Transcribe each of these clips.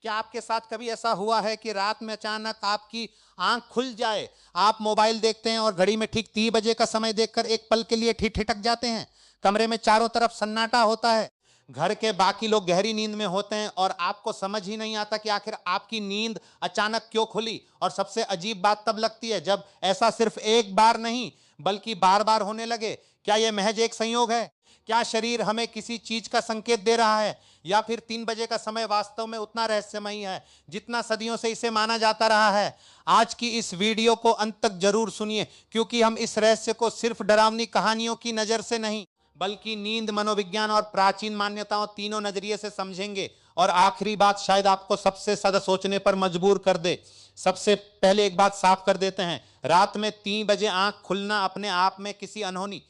क्या आपके साथ कभी ऐसा हुआ है कि रात में अचानक आपकी आंख खुल जाए, आप मोबाइल देखते हैं और घड़ी में ठीक 3 बजे का समय देखकर एक पल के लिए ठिठक जाते हैं? कमरे में चारों तरफ सन्नाटा होता है, घर के बाकी लोग गहरी नींद में होते हैं और आपको समझ ही नहीं आता कि आखिर आपकी नींद अचानक क्यों खुली। और सबसे अजीब बात तब लगती है जब ऐसा सिर्फ एक बार नहीं बल्कि बार बार होने लगे। क्या यह महज एक संयोग है? क्या शरीर हमें किसी चीज का संकेत दे रहा है, या फिर 3 बजे का समय वास्तव में उतना रहस्यमयी है जितना सदियों से इसे माना जाता रहा है? आज की इस वीडियो को अंत तक जरूर सुनिए, क्योंकि हम इस रहस्य को सिर्फ डरावनी कहानियों की नजर से नहीं बल्कि नींद, मनोविज्ञान और प्राचीन मान्यताओं तीनों नजरिए से समझेंगे। और आखिरी बात शायद आपको सबसे ज्यादा सोचने पर मजबूर कर दे। सबसे पहले एक बात साफ कर देते हैं, रात में 3 बजे आंख खुलना अपने आप में किसी अनहोनी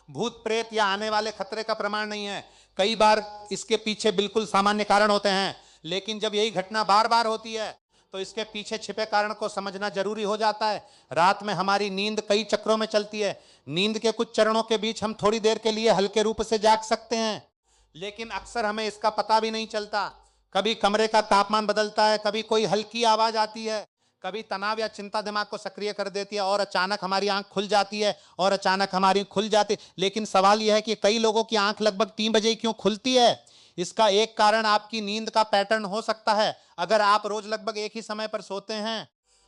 भूत प्रेत या आने वाले खतरे का प्रमाण नहीं है। कई बार इसके पीछे बिल्कुल सामान्य कारण होते हैं, लेकिन जब यही घटना बार बार होती है तो इसके पीछे छिपे कारण को समझना जरूरी हो जाता है। रात में हमारी नींद कई चक्रों में चलती है। नींद के कुछ चरणों के बीच हम थोड़ी देर के लिए हल्के रूप से जाग सकते हैं, लेकिन अक्सर हमें इसका पता भी नहीं चलता। कभी कमरे का तापमान बदलता है, कभी कोई हल्की आवाज आती है, कभी तनाव या चिंता दिमाग को सक्रिय कर देती है और अचानक हमारी आंख खुल जाती है लेकिन सवाल यह है कि कई लोगों की आंख लगभग 3 बजे ही क्यों खुलती है? इसका एक कारण आपकी नींद का पैटर्न हो सकता है। अगर आप रोज लगभग एक ही समय पर सोते हैं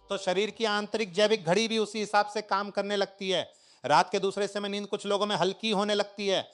तो शरीर की आंतरिक जैविक घड़ी भी उसी हिसाब से काम करने लगती है। रात के दूसरे हिस्से में नींद कुछ लोगों में हल्की होने लगती है।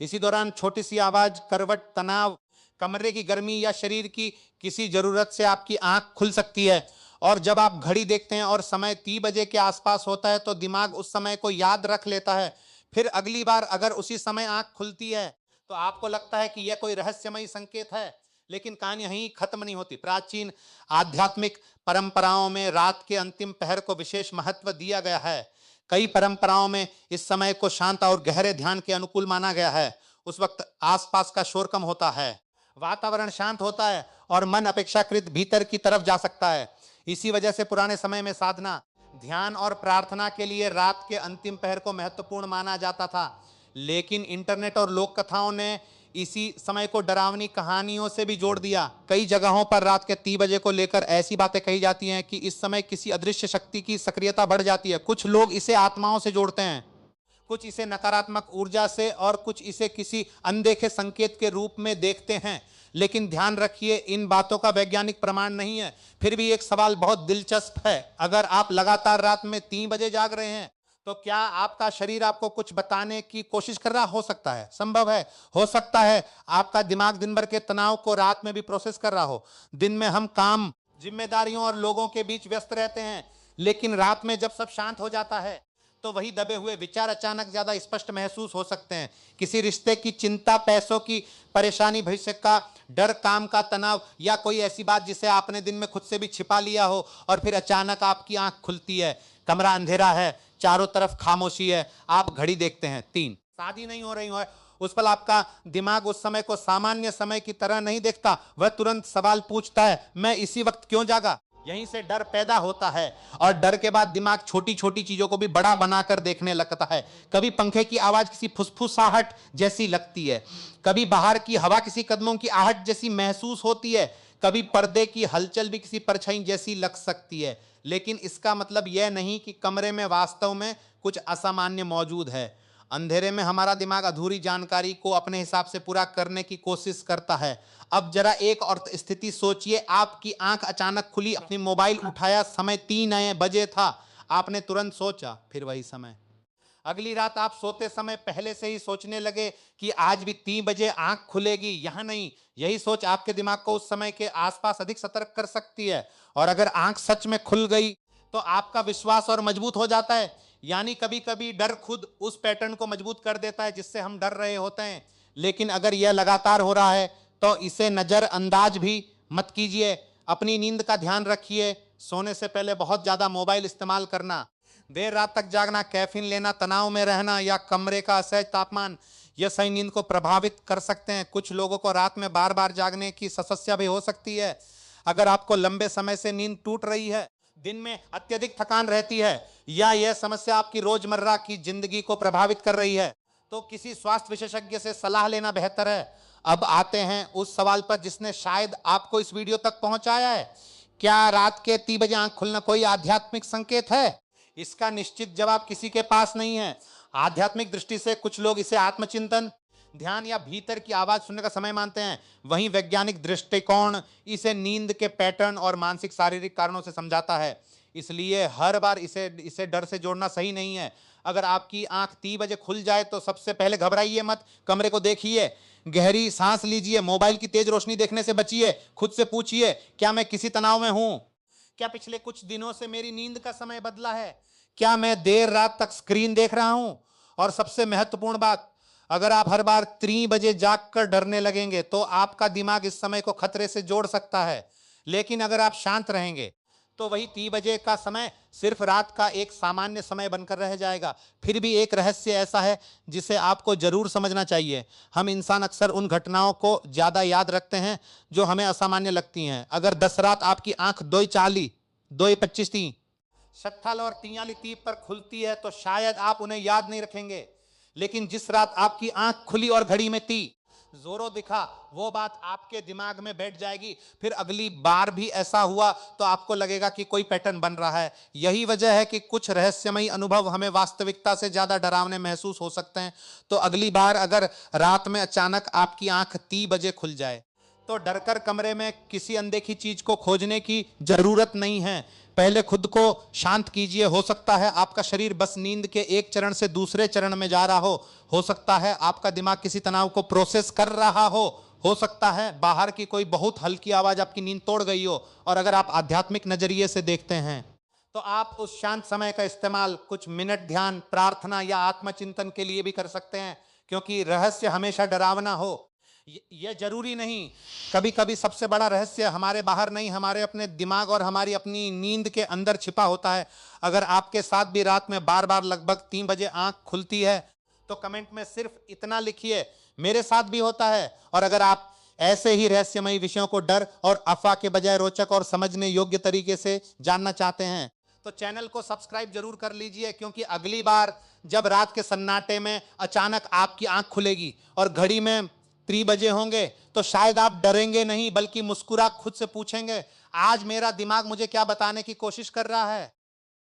इसी दौरान छोटी सी आवाज, करवट, तनाव, कमरे की गर्मी या शरीर की किसी जरूरत से आपकी आंख खुल सकती है। और जब आप घड़ी देखते हैं और समय 3 बजे के आसपास होता है तो दिमाग उस समय को याद रख लेता है। फिर अगली बार अगर उसी समय आंख खुलती है तो आपको लगता है कि यह कोई रहस्यमयी संकेत है। लेकिन कहानी यहीं खत्म नहीं होती। प्राचीन आध्यात्मिक परंपराओं में रात के अंतिम पहर को विशेष महत्व दिया गया है। कई परंपराओं में इस समय को शांत और गहरे ध्यान के अनुकूल माना गया है। उस वक्त आसपास का शोर कम होता है, वातावरण शांत होता है और मन अपेक्षाकृत भीतर की तरफ जा सकता है। इसी वजह से पुराने समय में साधना, ध्यान और प्रार्थना के लिए रात के अंतिम पहर को महत्वपूर्ण माना जाता था। लेकिन इंटरनेट और लोक कथाओं ने इसी समय को डरावनी कहानियों से भी जोड़ दिया। कई जगहों पर रात के 3 बजे को लेकर ऐसी बातें कही जाती हैं कि इस समय किसी अदृश्य शक्ति की सक्रियता बढ़ जाती है। कुछ लोग इसे आत्माओं से जोड़ते हैं, कुछ इसे नकारात्मक ऊर्जा से और कुछ इसे किसी अनदेखे संकेत के रूप में देखते हैं। लेकिन ध्यान रखिए, इन बातों का वैज्ञानिक प्रमाण नहीं है। फिर भी एक सवाल बहुत दिलचस्प है, अगर आप लगातार रात में 3 बजे जाग रहे हैं तो क्या आपका शरीर आपको कुछ बताने की कोशिश कर रहा? हो सकता है, संभव है। हो सकता है आपका दिमाग दिन भर के तनाव को रात में भी प्रोसेस कर रहा हो। दिन में हम काम, जिम्मेदारियों और लोगों के बीच व्यस्त रहते हैं, लेकिन रात में जब सब शांत हो जाता है तो वही दबे हुए विचार अचानक ज्यादा स्पष्ट महसूस हो सकते हैं। किसी रिश्ते की चिंता, पैसों की परेशानी, भविष्य का डर, काम का तनाव या कोई ऐसी बात जिसे आपने दिन में खुद से भी छिपा लिया हो और फिर अचानक आपकी आंख खुलती है। कमरा अंधेरा है, चारों तरफ खामोशी है, आप घड़ी देखते हैं 3, शादी नहीं हो रही हो। उस पल आपका दिमाग उस समय को सामान्य समय की तरह नहीं देखता, वह तुरंत सवाल पूछता है, मैं इसी वक्त क्यों जागा? यहीं से डर पैदा होता है और डर के बाद दिमाग छोटी छोटी चीजों को भी बड़ा बनाकर देखने लगता है। कभी पंखे की आवाज किसी फुसफुसाहट जैसी लगती है, कभी बाहर की हवा किसी कदमों की आहट जैसी महसूस होती है, कभी पर्दे की हलचल भी किसी परछाई जैसी लग सकती है। लेकिन इसका मतलब यह नहीं कि कमरे में वास्तव में कुछ असामान्य मौजूद है। अंधेरे में हमारा दिमाग अधूरी जानकारी को अपने हिसाब से पूरा करने की कोशिश करता है। अब जरा एक और स्थिति सोचिए, आपकी आंख अचानक खुली, अपनी मोबाइल उठाया, समय 3 बजे था, आपने तुरंत सोचा, फिर वही समय। अगली रात आप सोते समय पहले से ही सोचने लगे कि आज भी 3 बजे आंख खुलेगी। यहां नहीं, यही सोच आपके दिमाग को उस समय के आसपास अधिक सतर्क कर सकती है। और अगर आंख सच में खुल गई तो आपका विश्वास और मजबूत हो जाता है। यानी कभी कभी डर खुद उस पैटर्न को मजबूत कर देता है जिससे हम डर रहे होते हैं। लेकिन अगर यह लगातार हो रहा है तो इसे नजरअंदाज भी मत कीजिए। अपनी नींद का ध्यान रखिए। सोने से पहले बहुत ज्यादा मोबाइल इस्तेमाल करना, देर रात तक जागना, कैफीन लेना, तनाव में रहना या कमरे का असहज तापमान, यह सही नींद को प्रभावित कर सकते हैं। कुछ लोगों को रात में बार बार जागने की समस्या भी हो सकती है। अगर आपको लंबे समय से नींद टूट रही है, दिन में अत्यधिक थकान रहती है या यह समस्या आपकी रोजमर्रा की जिंदगी को प्रभावित कर रही है तो किसी स्वास्थ्य विशेषज्ञ से सलाह लेना बेहतर है। अब आते हैं उस सवाल पर जिसने शायद आपको इस वीडियो तक पहुंचाया है। क्या रात के 3 बजे आंख खुलना कोई आध्यात्मिक संकेत है? इसका निश्चित जवाब किसी के पास नहीं है। आध्यात्मिक दृष्टि से कुछ लोग इसे आत्मचिंतन, ध्यान या भीतर की आवाज सुनने का समय मानते हैं। वहीं वैज्ञानिक दृष्टिकोण इसे नींद के पैटर्न और मानसिक शारीरिक कारणों से समझाता है। इसलिए हर बार इसे डर से जोड़ना सही नहीं है। अगर आपकी आंख 3 बजे खुल जाए तो सबसे पहले घबराइए मत, कमरे को देखिए, गहरी सांस लीजिए, मोबाइल की तेज रोशनी देखने से बचिए, खुद से पूछिए, क्या मैं किसी तनाव में हूं? क्या पिछले कुछ दिनों से मेरी नींद का समय बदला है? क्या मैं देर रात तक स्क्रीन देख रहा हूं? और सबसे महत्वपूर्ण बात, अगर आप हर बार 3 बजे जागकर डरने लगेंगे तो आपका दिमाग इस समय को खतरे से जोड़ सकता है। लेकिन अगर आप शांत रहेंगे तो वही 3 बजे का समय सिर्फ रात का एक सामान्य समय बनकर रह जाएगा। फिर भी एक रहस्य ऐसा है जिसे आपको जरूर समझना चाहिए। हम इंसान अक्सर उन घटनाओं को ज्यादा याद रखते हैं जो हमें असामान्य लगती हैं। अगर 10 रात आपकी आंख 2:40, 2:25 थी, शत्थल और 43 पर खुलती है तो शायद आप उन्हें याद नहीं रखेंगे। लेकिन जिस रात आपकी आंख खुली और घड़ी में ती जोरों दिखा, वो बात आपके दिमाग में बैठ जाएगी। फिर अगली बार भी ऐसा हुआ तो आपको लगेगा कि कोई पैटर्न बन रहा है। यही वजह है कि कुछ रहस्यमयी अनुभव हमें वास्तविकता से ज्यादा डरावने महसूस हो सकते हैं। तो अगली बार अगर रात में अचानक आपकी आंख 3 बजे खुल जाए तो डरकर कमरे में किसी अनदेखी चीज को खोजने की जरूरत नहीं है। पहले खुद को शांत कीजिए। हो सकता है आपका शरीर बस नींद के एक चरण से दूसरे चरण में जा रहा हो सकता है आपका दिमाग किसी तनाव को प्रोसेस कर रहा हो सकता है बाहर की कोई बहुत हल्की आवाज आपकी नींद तोड़ गई हो। और अगर आप आध्यात्मिक नजरिए से देखते हैं तो आप उस शांत समय का इस्तेमाल कुछ मिनट ध्यान, प्रार्थना या आत्मचिंतन के लिए भी कर सकते हैं। क्योंकि रहस्य हमेशा डरावना हो यह जरूरी नहीं। कभी कभी सबसे बड़ा रहस्य हमारे बाहर नहीं, हमारे अपने दिमाग और हमारी अपनी नींद के अंदर छिपा होता है। अगर आपके साथ भी रात में बार बार लगभग 3 बजे आंख खुलती है तो कमेंट में सिर्फ इतना लिखिए, मेरे साथ भी होता है। और अगर आप ऐसे ही रहस्यमयी विषयों को डर और अफवाह के बजाय रोचक और समझने योग्य तरीके से जानना चाहते हैं तो चैनल को सब्सक्राइब जरूर कर लीजिए। क्योंकि अगली बार जब रात के सन्नाटे में अचानक आपकी आंख खुलेगी और घड़ी में 3 बजे होंगे तो शायद आप डरेंगे नहीं बल्कि मुस्कुरा खुद से पूछेंगे, आज मेरा दिमाग मुझे क्या बताने की कोशिश कर रहा है।